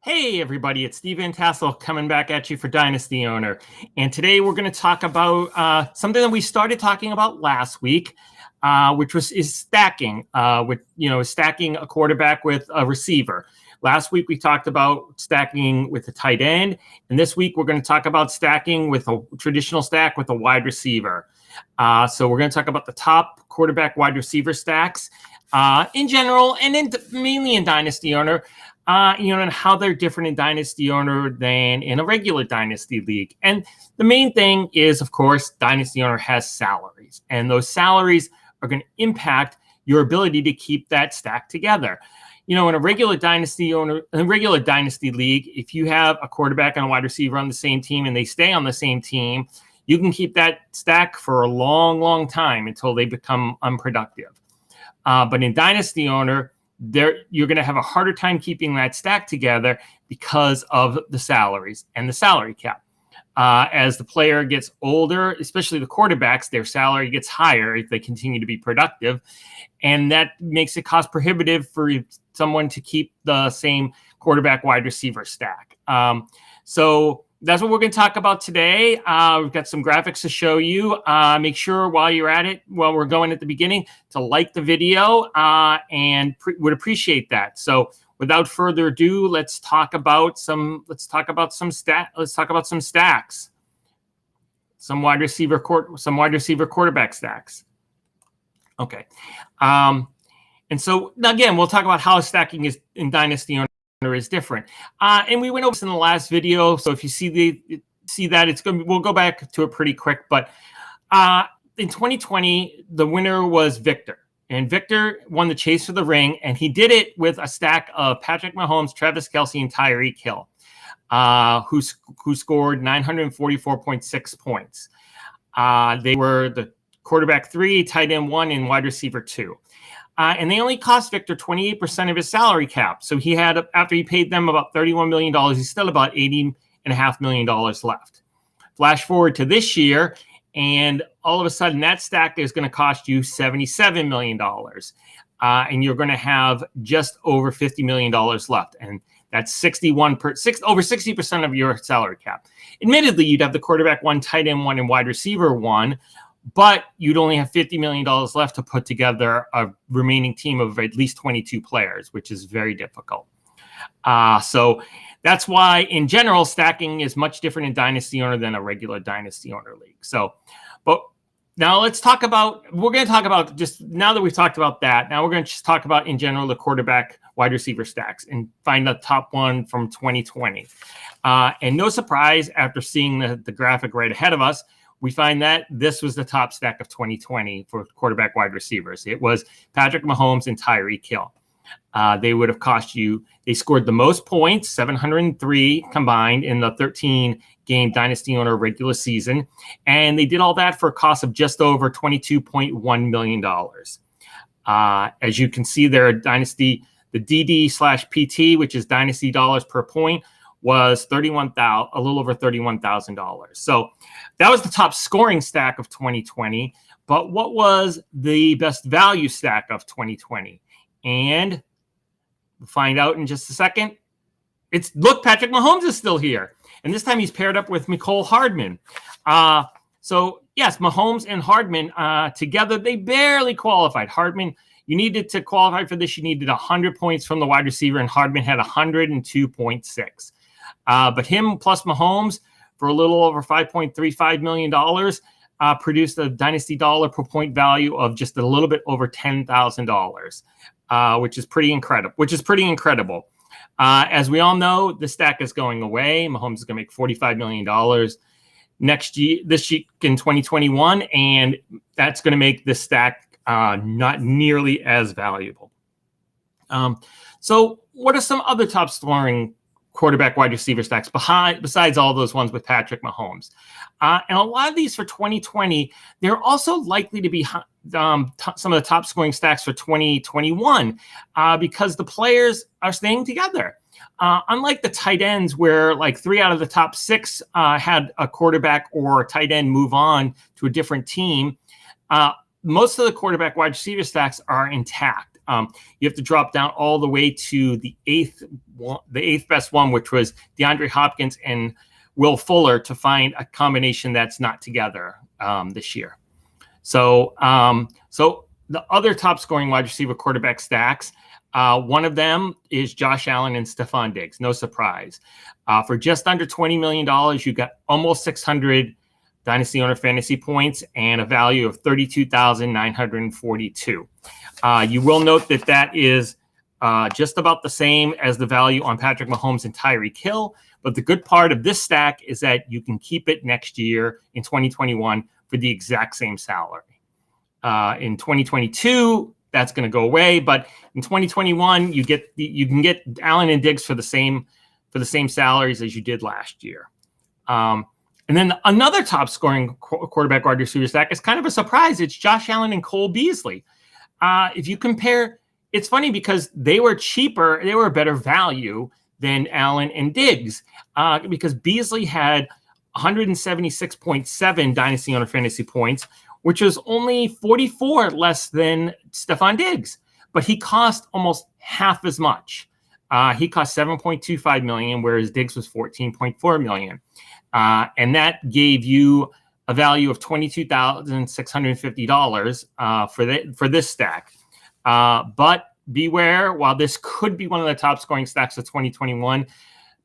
Hey everybody, it's Steve Van Tassel coming back at you for Dynasty Owner. And today we're going to talk about something that we started talking about last week, which is stacking, stacking a quarterback with a receiver. Last week we talked about stacking with a tight end, and this week we're going to talk about stacking with a traditional stack with a wide receiver. So we're going to talk about the top quarterback wide receiver stacks in general, and mainly in Dynasty Owner. And how they're different in Dynasty Owner than in a regular Dynasty League. And the main thing is, of course, Dynasty Owner has salaries, and those salaries are going to impact your ability to keep that stack together. In a regular Dynasty League, if you have a quarterback and a wide receiver on the same team and they stay on the same team, you can keep that stack for a long, long time until they become unproductive. But in Dynasty Owner, you're going to have a harder time keeping that stack together because of the salaries and the salary cap. As the player gets older, especially the quarterbacks, their salary gets higher if they continue to be productive. And that makes it cost prohibitive for someone to keep the same quarterback wide receiver stack. So that's what we're going to talk about today. We've got some graphics to show you. Make sure while you're at it, while we're going at the beginning, to like the video and would appreciate that. So without further ado, let's talk about some stacks, some wide receiver quarterback stacks. Okay. And so again, we'll talk about how stacking is in Dynasty Owner is different, and we went over this in the last video. So if you see that, we'll go back to it pretty quick. But in 2020, the winner was Victor, and Victor won the chase for the ring, and he did it with a stack of Patrick Mahomes, Travis Kelce, and Tyreek Hill, who scored 944.6 points. They were the quarterback 3, tight end 1, and wide receiver 2. And they only cost Victor 28% of his salary cap. So he had, after he paid them about $31 million, he's still about $80.5 million left. Flash forward to this year, and all of a sudden that stack is going to cost you $77 million. And you're going to have just over $50 million left. And that's over 60% of your salary cap. Admittedly, you'd have the quarterback 1, tight end 1, and wide receiver 1. But you'd only have $50 million left to put together a remaining team of at least 22 players, which is very difficult. So that's why, in general, stacking is much different in Dynasty Owner than a regular Dynasty Owner league. But now we're going to talk about, just now that we've talked about that, now we're going to just talk about, in general, the quarterback wide receiver stacks and find the top one from 2020. And no surprise, after seeing the graphic right ahead of us, we find that this was the top stack of 2020 for quarterback wide receivers. It was Patrick Mahomes and Tyreek Hill. They scored the most points, 703 combined in the 13-game Dynasty Owner regular season. And they did all that for a cost of just over $22.1 million. As you can see there, the DD/PT, which is Dynasty dollars per point, was a little over $31,000. So that was the top scoring stack of 2020. But what was the best value stack of 2020? And we'll find out in just a second. Patrick Mahomes is still here. And this time he's paired up with Mecole Hardman. So yes, Mahomes and Hardman together, they barely qualified. Hardman, you needed to qualify for this, you needed 100 points from the wide receiver, and Hardman had 102.6. But him plus Mahomes for a little over $5.35 million produced a Dynasty dollar per point value of just a little bit over $10,000, which is pretty incredible. As we all know, the stack is going away. Mahomes is going to make $45 million this year in 2021, and that's going to make this stack not nearly as valuable. So what are some other top scoring quarterback wide receiver stacks besides all those ones with Patrick Mahomes? And a lot of these for 2020, they're also likely to be some of the top scoring stacks for 2021 because the players are staying together. Unlike the tight ends, where like 3 out of the top 6 had a quarterback or a tight end move on to a different team, most of the quarterback wide receiver stacks are intact. You have to drop down all the way to the eighth best one, which was DeAndre Hopkins and Will Fuller, to find a combination that's not together this year. So the other top scoring wide receiver quarterback stacks, one of them is Josh Allen and Stephon Diggs. No surprise. For just under $20 million, you got almost 600 Dynasty Owner fantasy points and a value of 32,942. You will note that that is just about the same as the value on Patrick Mahomes and Tyreek Hill. But the good part of this stack is that you can keep it next year in 2021 for the exact same salary. In 2022, that's going to go away. But in 2021, you can get Allen and Diggs for the same salaries as you did last year. And then another top scoring quarterback wide receiver stack is kind of a surprise. It's Josh Allen and Cole Beasley. If you compare, it's funny because they were cheaper. They were a better value than Allen and Diggs because Beasley had 176.7 Dynasty Owner fantasy points, which was only 44 less than Stephon Diggs. But he cost almost half as much. He cost $7.25 million, whereas Diggs was $14.4 million. And that gave you a value of $22,650 for this stack. But beware, while this could be one of the top scoring stacks of 2021,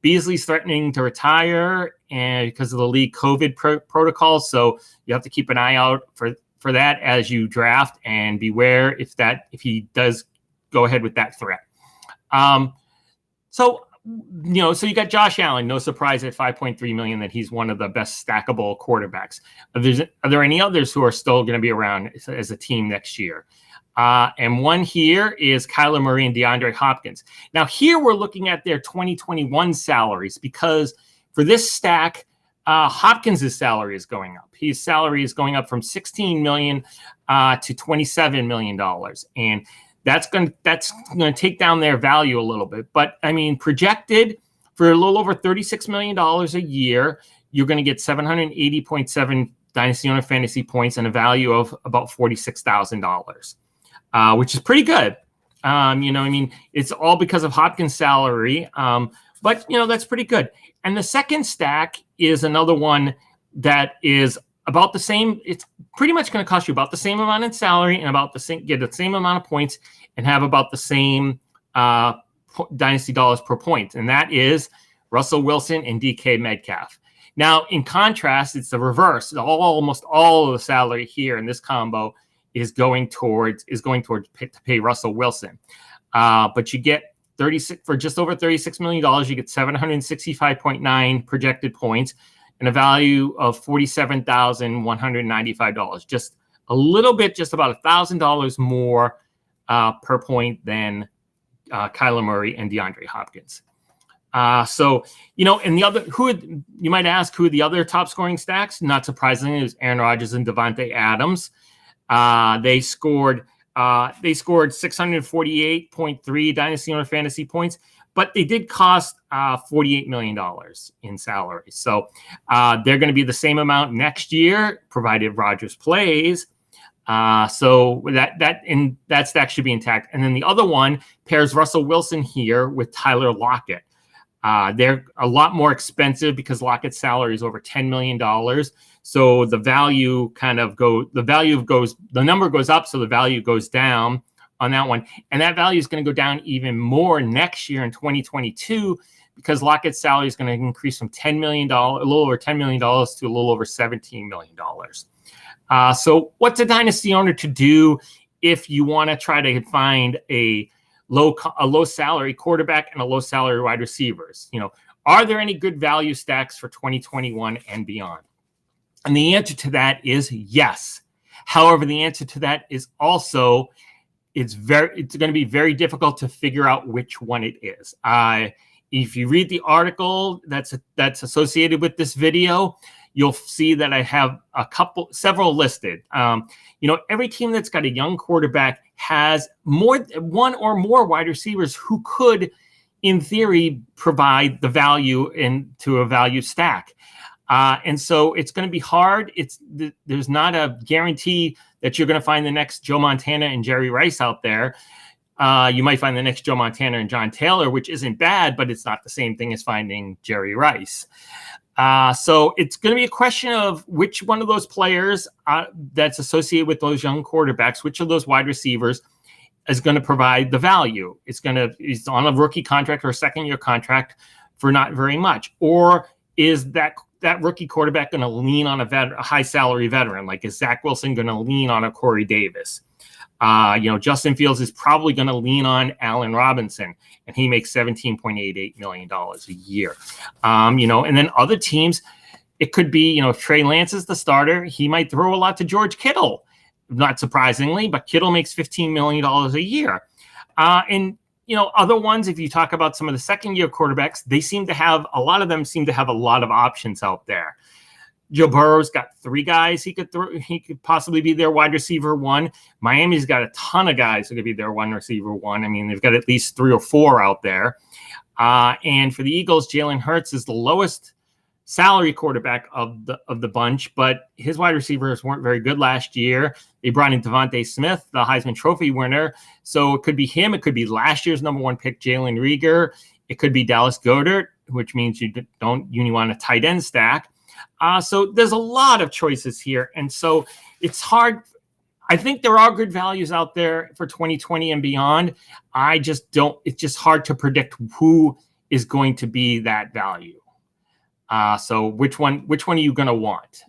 Beasley's threatening to retire and because of the league COVID protocols. So you have to keep an eye out for that as you draft, and beware if he does go ahead with that threat. So you got Josh Allen, no surprise at $5.3 million that he's one of the best stackable quarterbacks. Are there any others who are still going to be around as a team next year? And one here is Kyler Murray and DeAndre Hopkins. Now here we're looking at their 2021 salaries because for this stack, Hopkins' salary is going up. His salary is going up from $16 million to $27 million. And that's going to take down their value a little bit. But, I mean, projected for a little over $36 million a year, you're going to get 780.7 Dynasty Owner fantasy points and a value of about $46,000, which is pretty good. It's all because of Hopkins' salary. But, that's pretty good. And the second stack is another one that is about the same. It's pretty much going to cost you about the same amount in salary and get the same amount of points and have about the same Dynasty dollars per point. And that is Russell Wilson and DK Metcalf. Now, in contrast, it's the reverse. Almost all of the salary here in this combo is going towards to pay Russell Wilson. But you get 36 for just over $36 million. You get 765.9 projected points and a value of $47,195. Just a little bit, just about $1,000 more per point than Kyler Murray and DeAndre Hopkins. And the other, you might ask, who are the other top scoring stacks? Not surprisingly, it was Aaron Rodgers and Devontae Adams. They scored 648.3 Dynasty Owner fantasy points, but they did cost $48 million in salary. So they're going to be the same amount next year, provided Rodgers plays. So that stack should be intact. And then the other one pairs Russell Wilson here with Tyler Lockett. They're a lot more expensive because Lockett's salary is over $10 million. So the number goes up, so the value goes down on that one. And that value is going to go down even more next year in 2022 because Lockett's salary is going to increase from $10 million, a little over $10 million to a little over $17 million. So what's a Dynasty owner to do if you want to try to find a low salary quarterback and a low salary wide receivers? Are there any good value stacks for 2021 and beyond? And the answer to that is yes. However, the answer to that is also it's going to be very difficult to figure out which one it is. If you read the article that's associated with this video, you'll see that I have several listed. Every team that's got a young quarterback has one or more wide receivers who could, in theory, provide the value into a value stack. And so it's going to be hard. There's not a guarantee that you're going to find the next Joe Montana and Jerry Rice out there. You might find the next Joe Montana and John Taylor, which isn't bad, but it's not the same thing as finding Jerry Rice. So it's going to be a question of which one of those players that's associated with those young quarterbacks, which of those wide receivers is going to provide the value. He's on a rookie contract or a second-year contract for not very much. Or is that rookie quarterback going to lean on a high-salary veteran? Like, is Zach Wilson going to lean on a Corey Davis? Justin Fields is probably going to lean on Allen Robinson, and he makes $17.88 million a year. And then other teams, it could be, if Trey Lance is the starter, he might throw a lot to George Kittle, not surprisingly, but Kittle makes $15 million a year. Other ones, if you talk about some of the second-year quarterbacks, a lot of them seem to have a lot of options out there. Joe Burrow's got 3 guys he could throw. He could possibly be their wide receiver 1. Miami's got a ton of guys who could be their wide receiver 1. I mean, they've got at least 3 or 4 out there. And for the Eagles, Jalen Hurts is the lowest salary quarterback of the bunch, but his wide receivers weren't very good last year. They brought in Devontae Smith, the Heisman Trophy winner. So it could be him. It could be last year's number 1 pick, Jalen Reagor. It could be Dallas Goedert, which means you want a tight end stack. So there's a lot of choices here. And so it's hard. I think there are good values out there for 2020 and beyond. It's just hard to predict who is going to be that value. So which one are you going to want?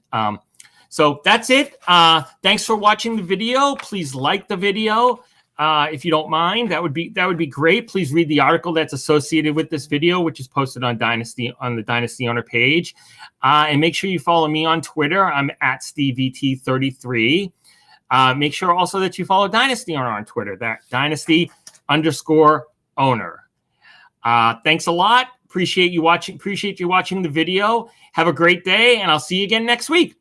So that's it. Thanks for watching the video. Please like the video. If you don't mind, that would be great. Please read the article that's associated with this video, which is posted on the Dynasty Owner page. And make sure you follow me on Twitter. I'm at SteveVT33. Make sure also that you follow Dynasty Owner on Twitter, that Dynasty_Owner. Thanks a lot. Appreciate you watching the video. Have a great day, and I'll see you again next week.